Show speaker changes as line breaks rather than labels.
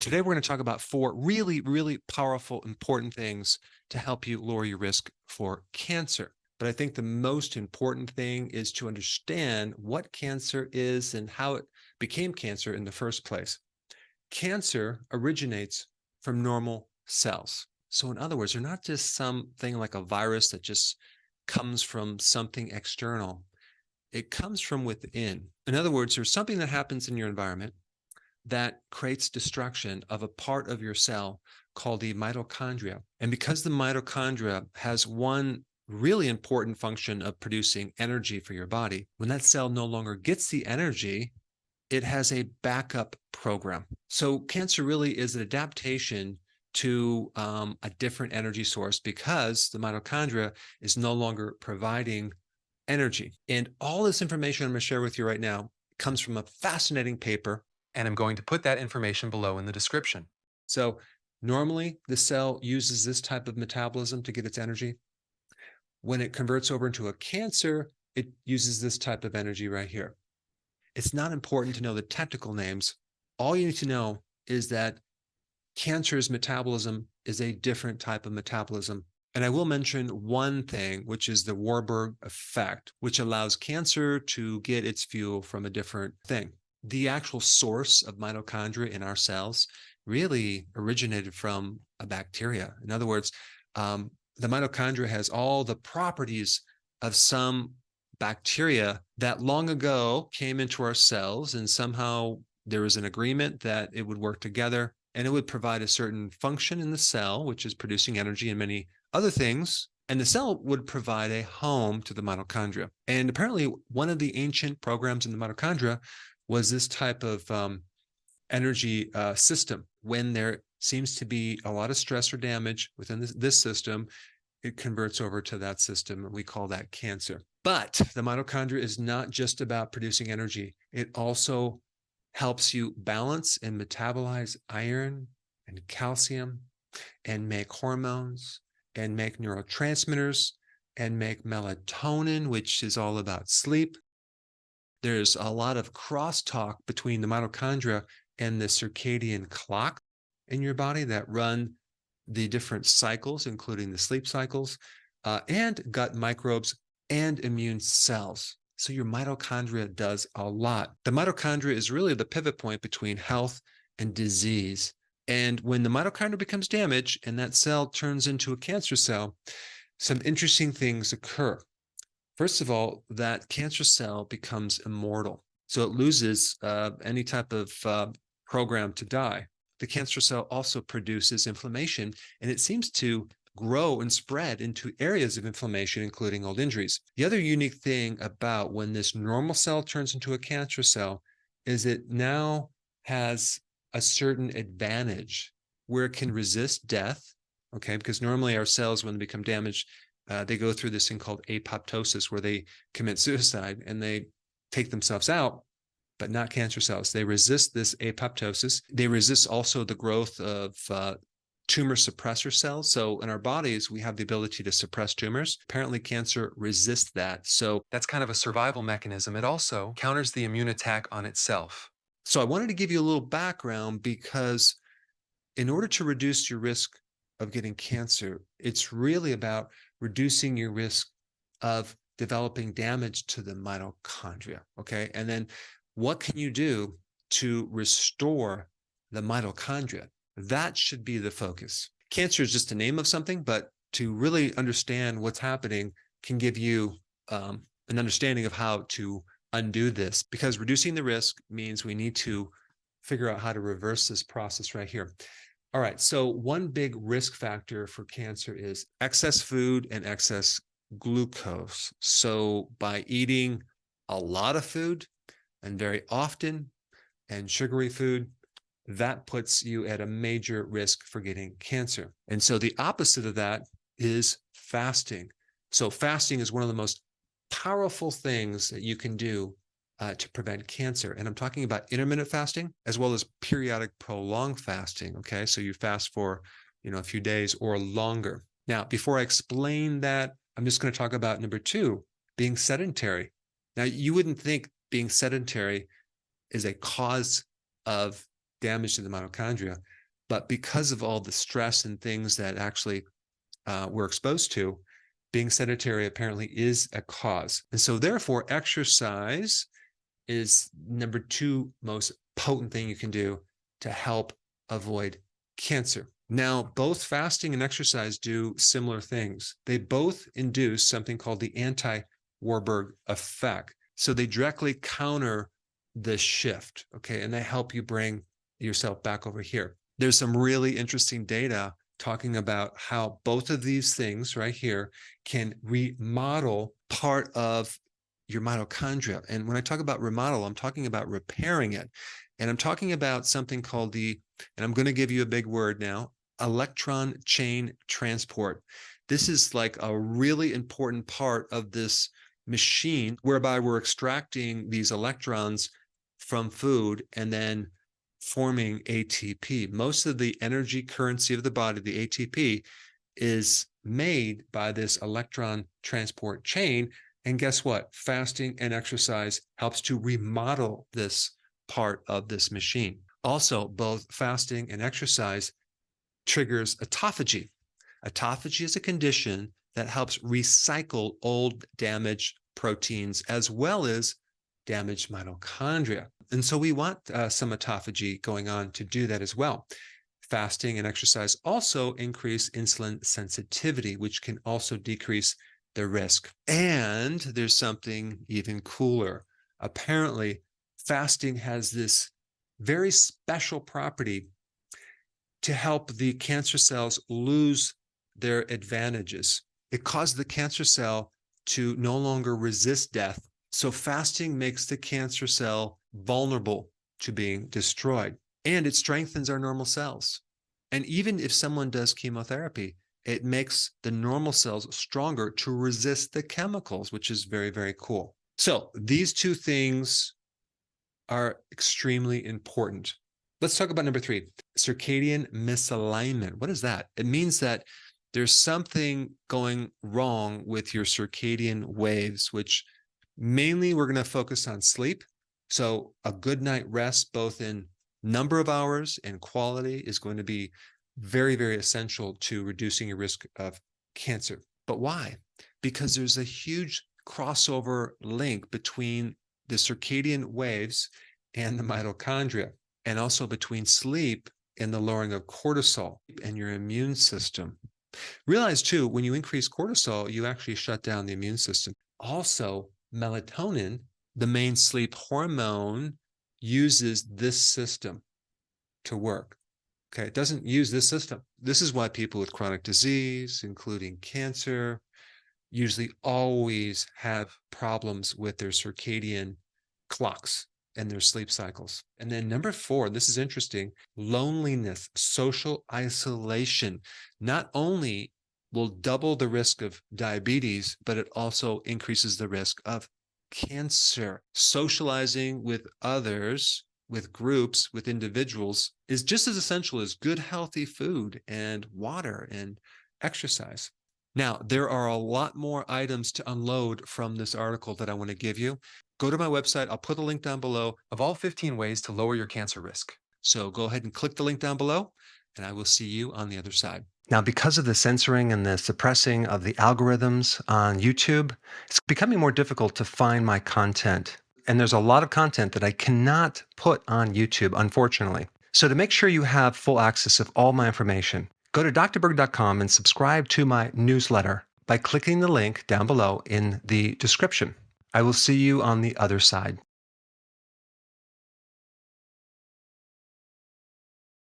Today, we're going to talk about four really, really powerful, important things to help you lower your risk for cancer. But I think the most important thing is to understand what cancer is and how it became cancer in the first place. Cancer originates from normal cells. So in other words, they're not just something like a virus that just comes from something external. It comes from within. In other words, there's something that happens in your environment that creates destruction of a part of your cell called the mitochondria. And because the mitochondria has one really important function of producing energy for your body, when that cell no longer gets the energy, it has a backup program. So cancer really is an adaptation to a different energy source because the mitochondria is no longer providing energy. And all this information I'm going to share with you right now comes from a fascinating paper, and I'm going to put that information below in the description. So normally the cell uses this type of metabolism to get its energy. When it converts over into a cancer, it uses this type of energy right here. It's not important to know the technical names. All you need to know is that cancer's metabolism is a different type of metabolism. And I will mention one thing, which is the Warburg effect, which allows cancer to get its fuel from a different thing. The actual source of mitochondria in our cells really originated from a bacteria. In other words, the mitochondria has all the properties of some bacteria that long ago came into our cells, and somehow there was an agreement that it would work together and it would provide a certain function in the cell, which is producing energy and many other things. And the cell would provide a home to the mitochondria. And apparently one of the ancient programs in the mitochondria was this type of energy system. When there seems to be a lot of stress or damage within this system, it converts over to that system, and we call that cancer. But the mitochondria is not just about producing energy. It also helps you balance and metabolize iron and calcium and make hormones and make neurotransmitters and make melatonin, which is all about sleep. There's a lot of crosstalk between the mitochondria and the circadian clock in your body that run the different cycles, including the sleep cycles, and gut microbes and immune cells. So your mitochondria does a lot. The mitochondria is really the pivot point between health and disease. And when the mitochondria becomes damaged and that cell turns into a cancer cell, some interesting things occur. First of all, that cancer cell becomes immortal. So it loses any type of program to die. The cancer cell also produces inflammation, and it seems to grow and spread into areas of inflammation, including old injuries. The other unique thing about when this normal cell turns into a cancer cell is it now has a certain advantage where it can resist death, okay? Because normally our cells, when they become damaged, they go through this thing called apoptosis, where they commit suicide and they take themselves out, but not cancer cells. They resist this apoptosis. They resist also the growth of tumor suppressor cells. So in our bodies, we have the ability to suppress tumors. Apparently, cancer resists that. So that's kind of a survival mechanism. It also counters the immune attack on itself. So I wanted to give you a little background because in order to reduce your risk of getting cancer, it's really about reducing your risk of developing damage to the mitochondria, okay? And then what can you do to restore the mitochondria? That should be the focus. Cancer is just a name of something, but to really understand what's happening can give you an understanding of how to undo this, because reducing the risk means we need to figure out how to reverse this process right here. All right, so one big risk factor for cancer is excess food and excess glucose. So by eating a lot of food and very often and sugary food, that puts you at a major risk for getting cancer. And so the opposite of that is fasting. So fasting is one of the most powerful things that you can do to prevent cancer. And I'm talking about intermittent fasting as well as periodic prolonged fasting. Okay, so you fast for a few days or longer. Now, before I explain that, I'm just going to talk about number two, being sedentary. Now, you wouldn't think being sedentary is a cause of damage to the mitochondria. But because of all the stress and things that actually we're exposed to, being sedentary apparently is a cause. And so therefore, exercise is number 2 most potent thing you can do to help avoid cancer. Now, both fasting and exercise do similar things. They both induce something called the anti-Warburg effect. So they directly counter the shift, okay? And they help you bring yourself back over here. There's some really interesting data talking about how both of these things right here can remodel part of your mitochondria. And when I talk about remodel, I'm talking about repairing it. And I'm talking about something called and I'm going to give you a big word now, electron chain transport. This is like a really important part of this machine whereby we're extracting these electrons from food and then forming ATP. Most of the energy currency of the body, the ATP, is made by this electron transport chain. And guess what? Fasting and exercise helps to remodel this part of this machine. Also, both fasting and exercise triggers autophagy. Autophagy is a condition that helps recycle old damaged proteins as well as damaged mitochondria. And so we want some autophagy going on to do that as well. Fasting and exercise also increase insulin sensitivity, which can also decrease the risk. And there's something even cooler. Apparently, fasting has this very special property to help the cancer cells lose their advantages. It causes the cancer cell to no longer resist death. So fasting makes the cancer cell vulnerable to being destroyed, and it strengthens our normal cells. And even if someone does chemotherapy, it makes the normal cells stronger to resist the chemicals, which is very, very cool. So these 2 things are extremely important. Let's talk about number 3, circadian misalignment. What is that? It means that there's something going wrong with your circadian waves, which mainly we're going to focus on sleep. So a good night rest, both in number of hours and quality, is going to be very, very essential to reducing your risk of cancer. But why? Because there's a huge crossover link between the circadian waves and the mitochondria, and also between sleep and the lowering of cortisol and your immune system. Realize too, when you increase cortisol, you actually shut down the immune system. Also, melatonin, the main sleep hormone, uses this system to work. Okay, it doesn't use this system. This is why people with chronic disease, including cancer, usually always have problems with their circadian clocks and their sleep cycles. And then number 4, this is interesting, loneliness, social isolation, not only will double the risk of diabetes, but it also increases the risk of cancer. Socializing with others, with groups, with individuals is just as essential as good, healthy food and water and exercise. Now, there are a lot more items to unload from this article that I want to give you. Go to my website. I'll put a link down below of all 15 ways to lower your cancer risk. So go ahead and click the link down below, and I will see you on the other side. Now, because of the censoring and the suppressing of the algorithms on YouTube, it's becoming more difficult to find my content. And there's a lot of content that I cannot put on YouTube, unfortunately. So to make sure you have full access of all my information, go to drberg.com and subscribe to my newsletter by clicking the link down below in the description. I will see you on the other side.